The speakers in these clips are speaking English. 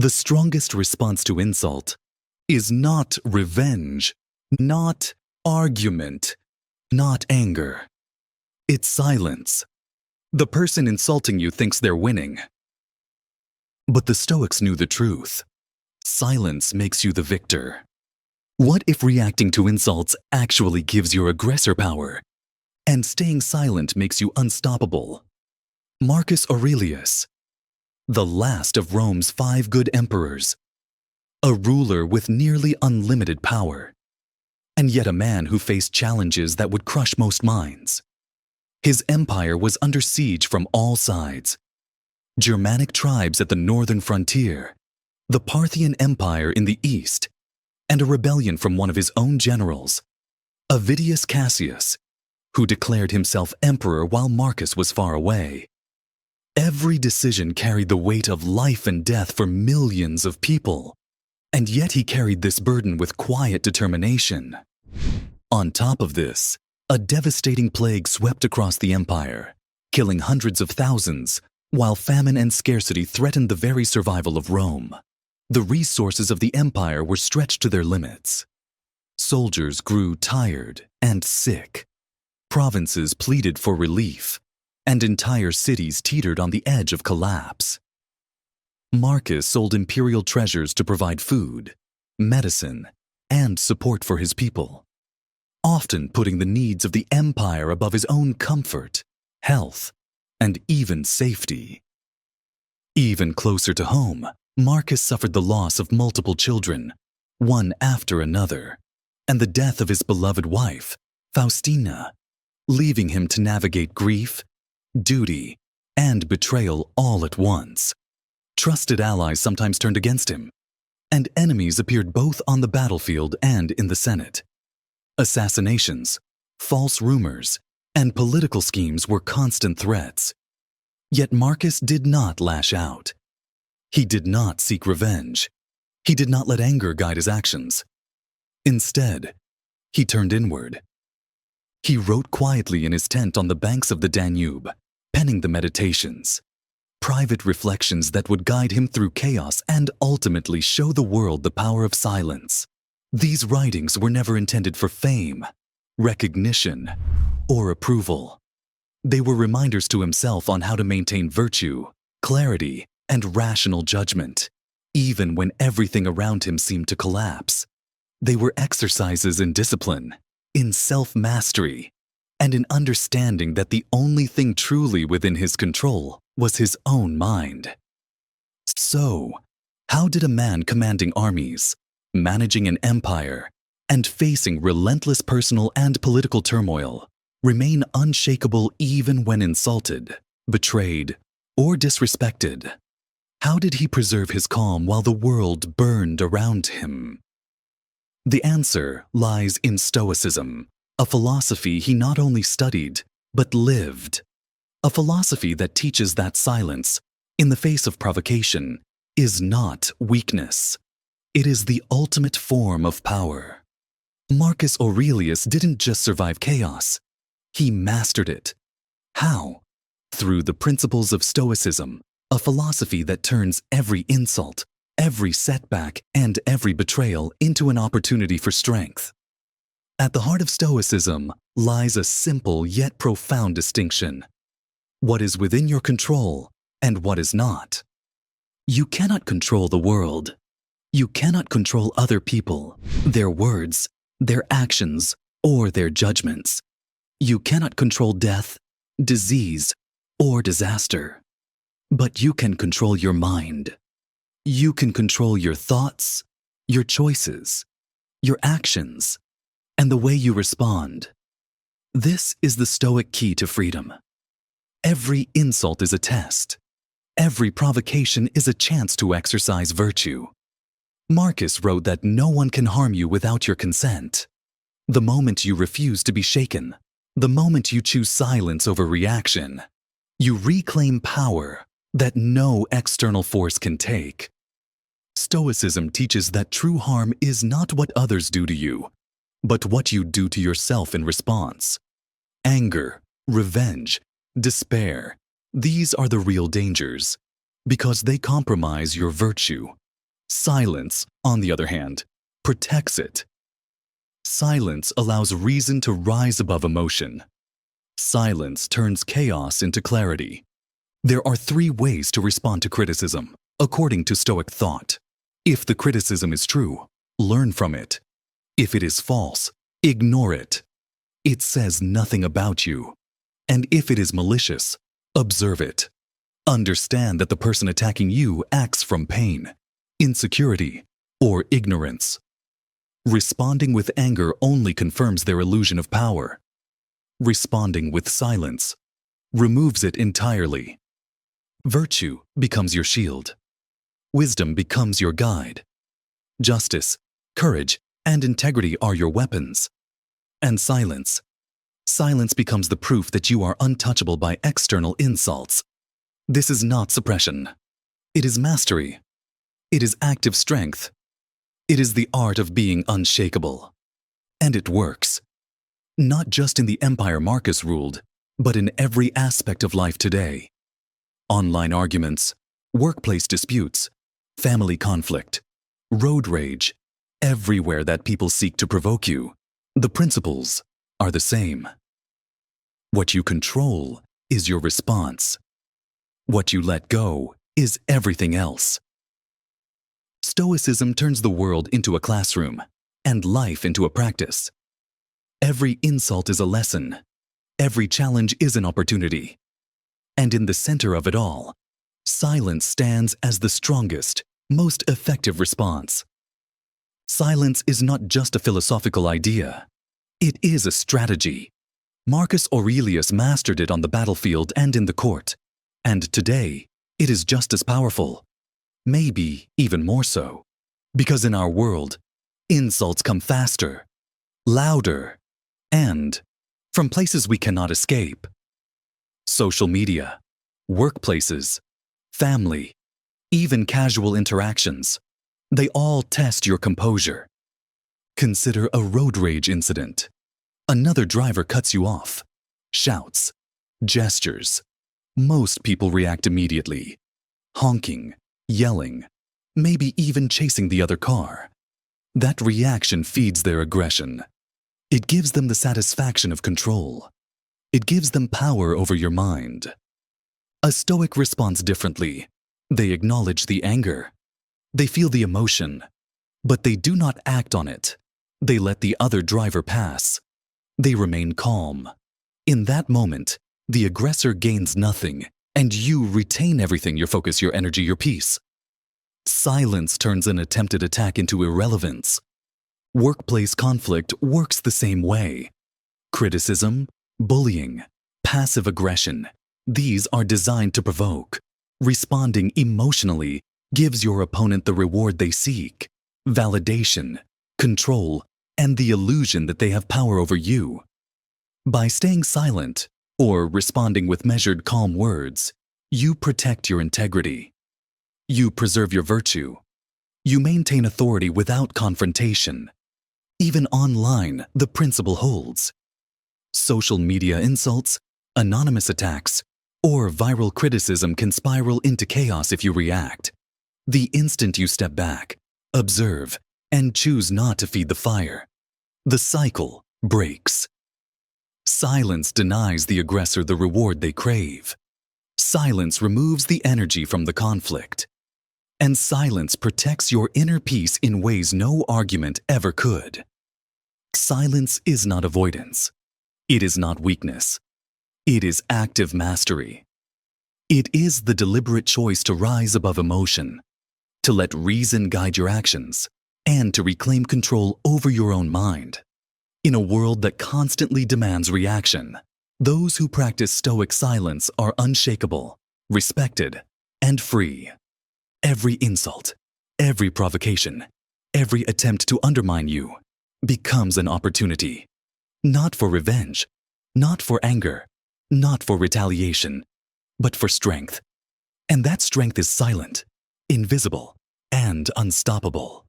The strongest response to insult is not revenge, not argument, not anger. It's silence. The person insulting you thinks they're winning. But the Stoics knew the truth. Silence makes you the victor. What if reacting to insults actually gives your aggressor power, and staying silent makes you unstoppable? Marcus Aurelius, the last of Rome's 5 good emperors, a ruler with nearly unlimited power, and yet a man who faced challenges that would crush most minds. His empire was under siege from all sides. Germanic tribes at the northern frontier, the Parthian Empire in the east, and a rebellion from one of his own generals, Avidius Cassius, who declared himself emperor while Marcus was far away. Every decision carried the weight of life and death for millions of people, and yet he carried this burden with quiet determination. On top of this, a devastating plague swept across the empire, killing hundreds of thousands, while famine and scarcity threatened the very survival of Rome. The resources of the empire were stretched to their limits. Soldiers grew tired and sick. Provinces pleaded for relief, and entire cities teetered on the edge of collapse. Marcus sold imperial treasures to provide food, medicine, and support for his people, often putting the needs of the empire above his own comfort, health, and even safety. Even closer to home, Marcus suffered the loss of multiple children, one after another, and the death of his beloved wife, Faustina, leaving him to navigate grief, duty, and betrayal all at once. Trusted allies sometimes turned against him, and enemies appeared both on the battlefield and in the Senate. Assassinations, false rumors, and political schemes were constant threats. Yet Marcus did not lash out. He did not seek revenge. He did not let anger guide his actions. Instead, he turned inward. He wrote quietly in his tent on the banks of the Danube, penning the Meditations, private reflections that would guide him through chaos and ultimately show the world the power of silence. These writings were never intended for fame, recognition, or approval. They were reminders to himself on how to maintain virtue, clarity, and rational judgment, even when everything around him seemed to collapse. They were exercises in discipline, in self-mastery, and in understanding that the only thing truly within his control was his own mind. So, how did a man commanding armies, managing an empire, and facing relentless personal and political turmoil remain unshakable even when insulted, betrayed, or disrespected? How did he preserve his calm while the world burned around him? The answer lies in Stoicism, a philosophy he not only studied, but lived. A philosophy that teaches that silence, in the face of provocation, is not weakness. It is the ultimate form of power. Marcus Aurelius didn't just survive chaos. He mastered it. How? Through the principles of Stoicism, a philosophy that turns every insult, every setback, and every betrayal into an opportunity for strength. At the heart of Stoicism lies a simple yet profound distinction: what is within your control and what is not. You cannot control the world. You cannot control other people, their words, their actions, or their judgments. You cannot control death, disease, or disaster. But you can control your mind. You can control your thoughts, your choices, your actions, and the way you respond. This is the Stoic key to freedom. Every insult is a test. Every provocation is a chance to exercise virtue. Marcus wrote that no one can harm you without your consent. The moment you refuse to be shaken, the moment you choose silence over reaction, you reclaim power that no external force can take. Stoicism teaches that true harm is not what others do to you, but what you do to yourself in response. Anger, revenge, despair, these are the real dangers, because they compromise your virtue, Silence, on the other hand, protects it. Silence allows reason to rise above emotion. Silence turns chaos into clarity. There are 3 ways to respond to criticism, according to Stoic thought. If the criticism is true, learn from it. If it is false, ignore it. It says nothing about you. And if it is malicious, observe it. Understand that the person attacking you acts from pain, insecurity, or ignorance. Responding with anger only confirms their illusion of power. Responding with silence removes it entirely. Virtue becomes your shield. Wisdom becomes your guide. Justice, courage, and integrity are your weapons. And silence. Silence becomes the proof that you are untouchable by external insults. This is not suppression. It is mastery. It is active strength. It is the art of being unshakable. And it works. Not just in the empire Marcus ruled, but in every aspect of life today. Online arguments, workplace disputes, family conflict, road rage, everywhere that people seek to provoke you, the principles are the same. What you control is your response. What you let go is everything else. Stoicism turns the world into a classroom and life into a practice. Every insult is a lesson. Every challenge is an opportunity. And in the center of it all, silence stands as the strongest, most effective response. Silence is not just a philosophical idea. It is a strategy. Marcus Aurelius mastered it on the battlefield and in the court. And today, it is just as powerful. Maybe even more so. Because in our world, insults come faster, louder, and from places we cannot escape. Social media, workplaces, family, even casual interactions, they all test your composure. Consider a road rage incident. Another driver cuts you off, shouts, gestures. Most people react immediately, honking, yelling, maybe even chasing the other car. That reaction feeds their aggression. It gives them the satisfaction of control. It gives them power over your mind. A Stoic responds differently. They acknowledge the anger. They feel the emotion, but they do not act on it. They let the other driver pass. They remain calm. In that moment, the aggressor gains nothing, and you retain everything: your focus, your energy, your peace. Silence turns an attempted attack into irrelevance. Workplace conflict works the same way. Criticism, bullying, passive aggression, these are designed to provoke. Responding emotionally gives your opponent the reward they seek: validation, control, and the illusion that they have power over you. By staying silent or responding with measured, calm words, you protect your integrity. You preserve your virtue. You maintain authority without confrontation. Even online, the principle holds. Social media insults, anonymous attacks, or viral criticism can spiral into chaos if you react. The instant you step back, observe, and choose not to feed the fire, the cycle breaks. Silence denies the aggressor the reward they crave. Silence removes the energy from the conflict. And silence protects your inner peace in ways no argument ever could. Silence is not avoidance. It is not weakness. It is active mastery. It is the deliberate choice to rise above emotion, to let reason guide your actions, and to reclaim control over your own mind. In a world that constantly demands reaction, those who practice Stoic silence are unshakable, respected, and free. Every insult, every provocation, every attempt to undermine you becomes an opportunity. Not for revenge, not for anger, not for retaliation, but for strength. And that strength is silent, invisible, and unstoppable.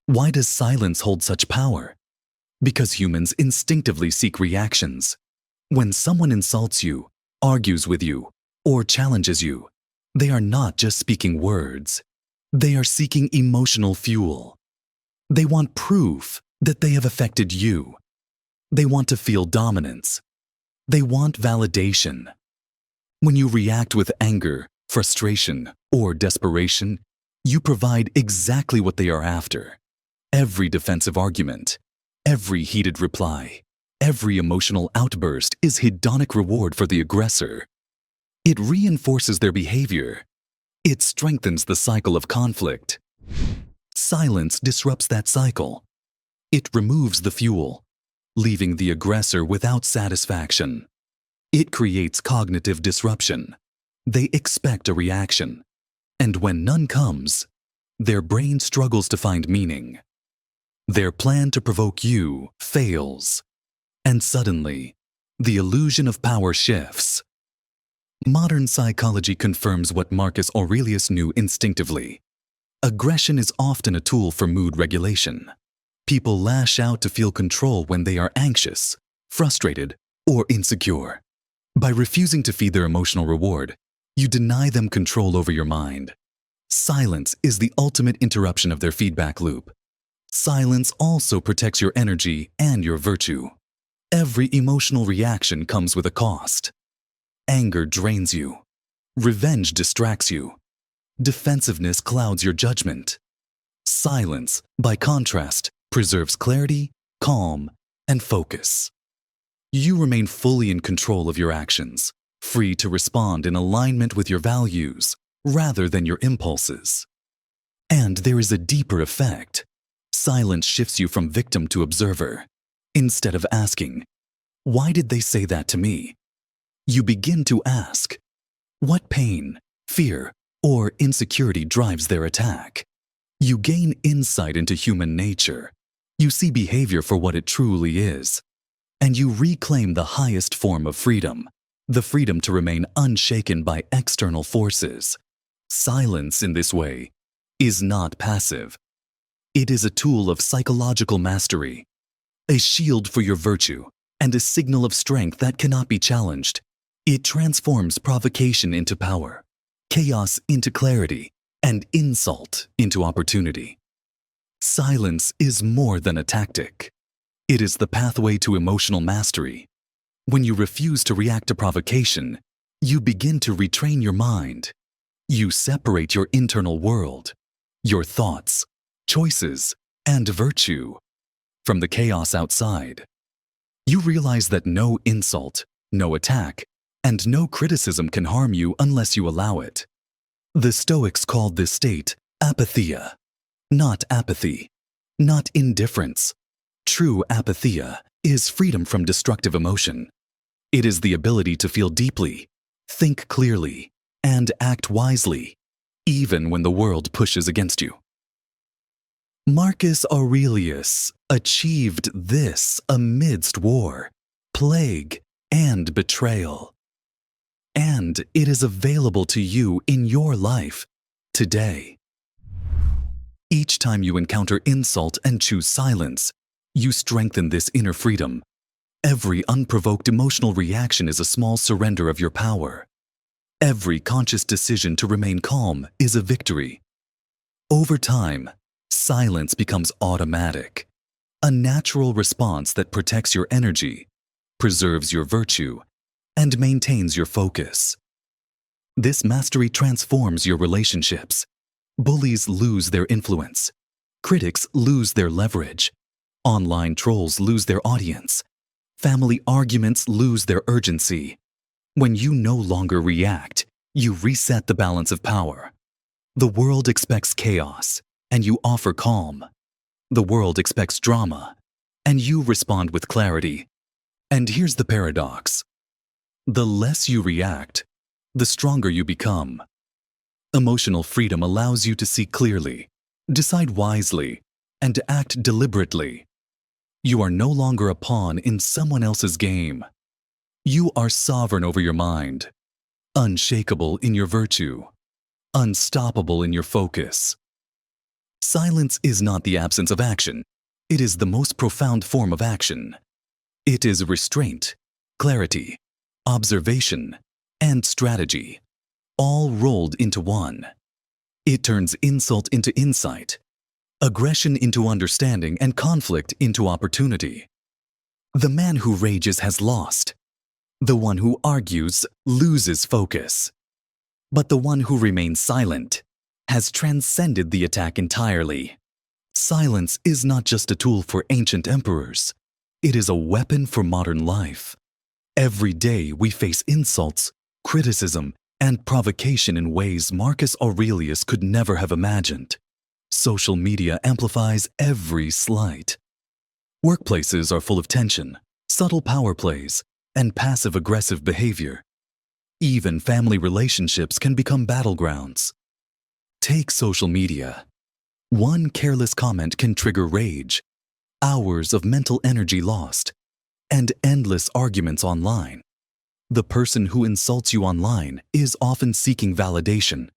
Why does silence hold such power? Because humans instinctively seek reactions. When someone insults you, argues with you, or challenges you, they are not just speaking words. They are seeking emotional fuel. They want proof that they have affected you. They want to feel dominance. They want validation. When you react with anger, frustration, or desperation, you provide exactly what they are after. Every defensive argument, every heated reply, every emotional outburst is hedonic reward for the aggressor. It reinforces their behavior. It strengthens the cycle of conflict. Silence disrupts that cycle. It removes the fuel, leaving the aggressor without satisfaction. It creates cognitive disruption. They expect a reaction. And when none comes, their brain struggles to find meaning. Their plan to provoke you fails. And suddenly, the illusion of power shifts. Modern psychology confirms what Marcus Aurelius knew instinctively. Aggression is often a tool for mood regulation. People lash out to feel control when they are anxious, frustrated, or insecure. By refusing to feed their emotional reward, you deny them control over your mind. Silence is the ultimate interruption of their feedback loop. Silence also protects your energy and your virtue. Every emotional reaction comes with a cost. Anger drains you. Revenge distracts you. Defensiveness clouds your judgment. Silence, by contrast, preserves clarity, calm, and focus. You remain fully in control of your actions, free to respond in alignment with your values rather than your impulses. And there is a deeper effect. Silence shifts you from victim to observer. Instead of asking, "Why did they say that to me?" you begin to ask, "What pain, fear, or insecurity drives their attack?" You gain insight into human nature. You see behavior for what it truly is. And you reclaim the highest form of freedom, the freedom to remain unshaken by external forces. Silence, in this way, is not passive. It is a tool of psychological mastery, a shield for your virtue, and a signal of strength that cannot be challenged. It transforms provocation into power, chaos into clarity, and insult into opportunity. Silence is more than a tactic. It is the pathway to emotional mastery. When you refuse to react to provocation, you begin to retrain your mind. You separate your internal world, your thoughts, choices, and virtue from the chaos outside. You realize that no insult, no attack, and no criticism can harm you unless you allow it. The Stoics called this state apatheia, not apathy, not indifference. True apatheia is freedom from destructive emotion. It is the ability to feel deeply, think clearly, and act wisely, even when the world pushes against you. Marcus Aurelius achieved this amidst war, plague, and betrayal. And it is available to you in your life today. Each time you encounter insult and choose silence, you strengthen this inner freedom. Every unprovoked emotional reaction is a small surrender of your power. Every conscious decision to remain calm is a victory. Over time, silence becomes automatic, a natural response that protects your energy, preserves your virtue, and maintains your focus. This mastery transforms your relationships. Bullies lose their influence. Critics lose their leverage. Online trolls lose their audience. Family arguments lose their urgency. When you no longer react, you reset the balance of power. The world expects chaos, and you offer calm. The world expects drama, and you respond with clarity. And here's the paradox. The less you react, the stronger you become. Emotional freedom allows you to see clearly, decide wisely, and to act deliberately. You are no longer a pawn in someone else's game. You are sovereign over your mind, unshakable in your virtue, unstoppable in your focus. Silence is not the absence of action. It is the most profound form of action. It is restraint, clarity, observation, and strategy, all rolled into one. It turns insult into insight, aggression into understanding, and conflict into opportunity. The man who rages has lost. The one who argues loses focus. But the one who remains silent has transcended the attack entirely. Silence is not just a tool for ancient emperors. It is a weapon for modern life. Every day we face insults, criticism, and provocation in ways Marcus Aurelius could never have imagined. Social media amplifies every slight. Workplaces are full of tension, subtle power plays, and passive-aggressive behavior. Even family relationships can become battlegrounds. Take social media. One careless comment can trigger rage, hours of mental energy lost, and endless arguments online. The person who insults you online is often seeking validation,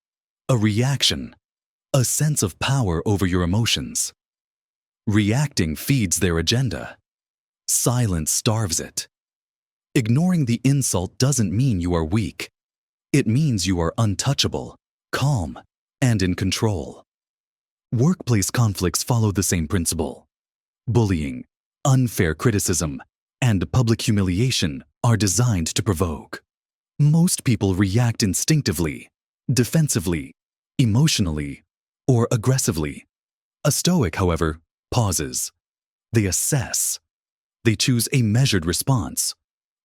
a reaction, a sense of power over your emotions. Reacting feeds their agenda. Silence starves it. Ignoring the insult doesn't mean you are weak. It means you are untouchable, calm, and in control. Workplace conflicts follow the same principle. Bullying, unfair criticism, and public humiliation are designed to provoke. Most people react instinctively, defensively, emotionally, or aggressively. A Stoic, however, pauses. They assess. They choose a measured response,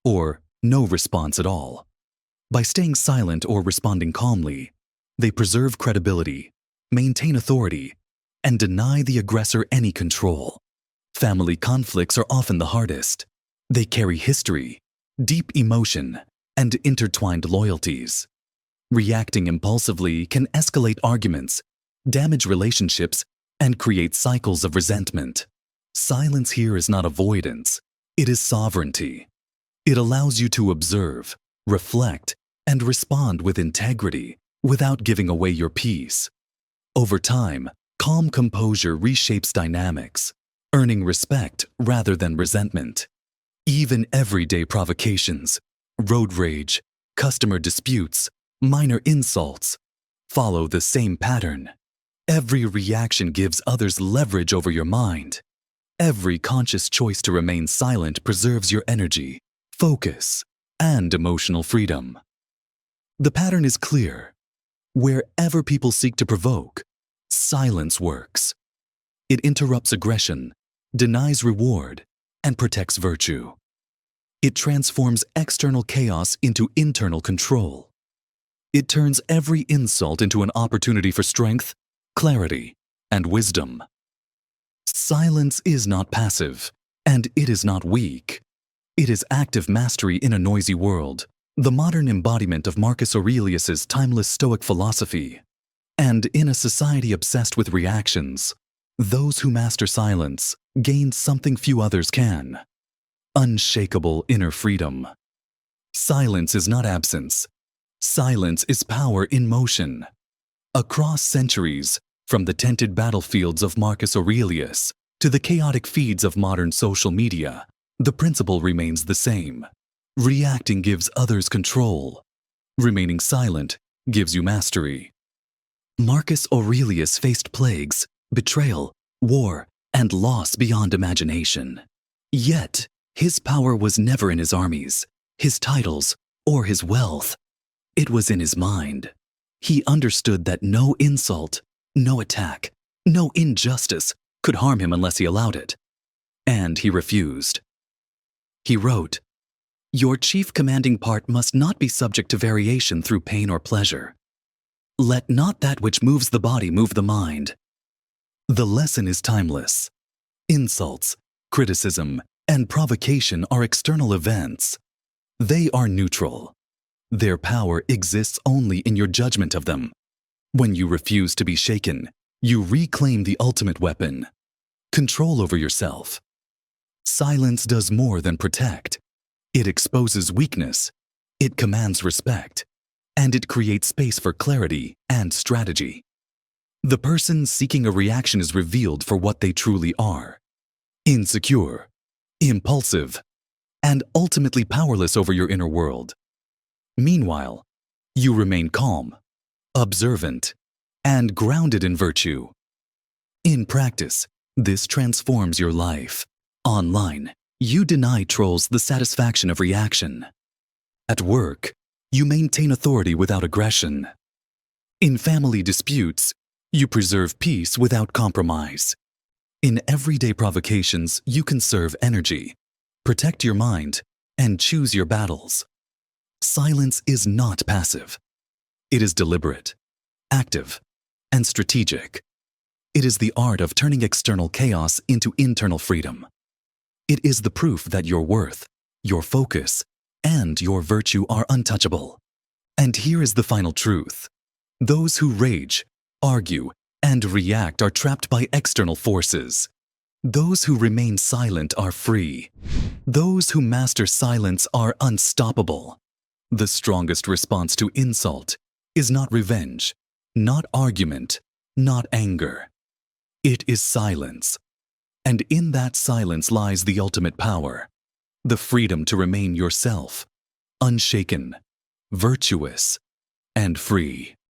or no response at all. By staying silent or responding calmly, they preserve credibility, maintain authority, and deny the aggressor any control. Family conflicts are often the hardest. They carry history, deep emotion, and intertwined loyalties. Reacting impulsively can escalate arguments, damage relationships, and create cycles of resentment. Silence here is not avoidance, it is sovereignty. It allows you to observe, reflect, and respond with integrity without giving away your peace. Over time, calm composure reshapes dynamics, earning respect rather than resentment. Even everyday provocations, road rage, customer disputes, minor insults, follow the same pattern. Every reaction gives others leverage over your mind. Every conscious choice to remain silent preserves your energy, focus, and emotional freedom. The pattern is clear. Wherever people seek to provoke, silence works. It interrupts aggression, denies reward, and protects virtue. It transforms external chaos into internal control. It turns every insult into an opportunity for strength, clarity, and wisdom. Silence is not passive, and it is not weak. It is active mastery in a noisy world, the modern embodiment of Marcus Aurelius's timeless Stoic philosophy. And in a society obsessed with reactions, those who master silence gain something few others can: unshakable inner freedom. Silence is not absence. Silence is power in motion. Across centuries, from the tented battlefields of Marcus Aurelius to the chaotic feeds of modern social media, the principle remains the same. Reacting gives others control. Remaining silent gives you mastery. Marcus Aurelius faced plagues, betrayal, war, and loss beyond imagination. Yet, his power was never in his armies, his titles, or his wealth. It was in his mind. He understood that no insult, no attack, no injustice could harm him unless he allowed it. And he refused. He wrote, "Your chief commanding part must not be subject to variation through pain or pleasure. Let not that which moves the body move the mind." The lesson is timeless. Insults, criticism, and provocation are external events. They are neutral. Their power exists only in your judgment of them. When you refuse to be shaken, you reclaim the ultimate weapon: control over yourself. Silence does more than protect. It exposes weakness, it commands respect, and it creates space for clarity and strategy. The person seeking a reaction is revealed for what they truly are: insecure, impulsive, and ultimately powerless over your inner world. Meanwhile, you remain calm, observant, and grounded in virtue. In practice, this transforms your life. Online, you deny trolls the satisfaction of reaction. At work, you maintain authority without aggression. In family disputes, you preserve peace without compromise. In everyday provocations, you conserve energy, protect your mind, and choose your battles. Silence is not passive. It is deliberate, active, and strategic. It is the art of turning external chaos into internal freedom. It is the proof that your worth, your focus, and your virtue are untouchable. And here is the final truth. Those who rage, argue, and react are trapped by external forces. Those who remain silent are free. Those who master silence are unstoppable. The strongest response to insult is not revenge, not argument, not anger. It is silence. And in that silence lies the ultimate power, the freedom to remain yourself, unshaken, virtuous, and free.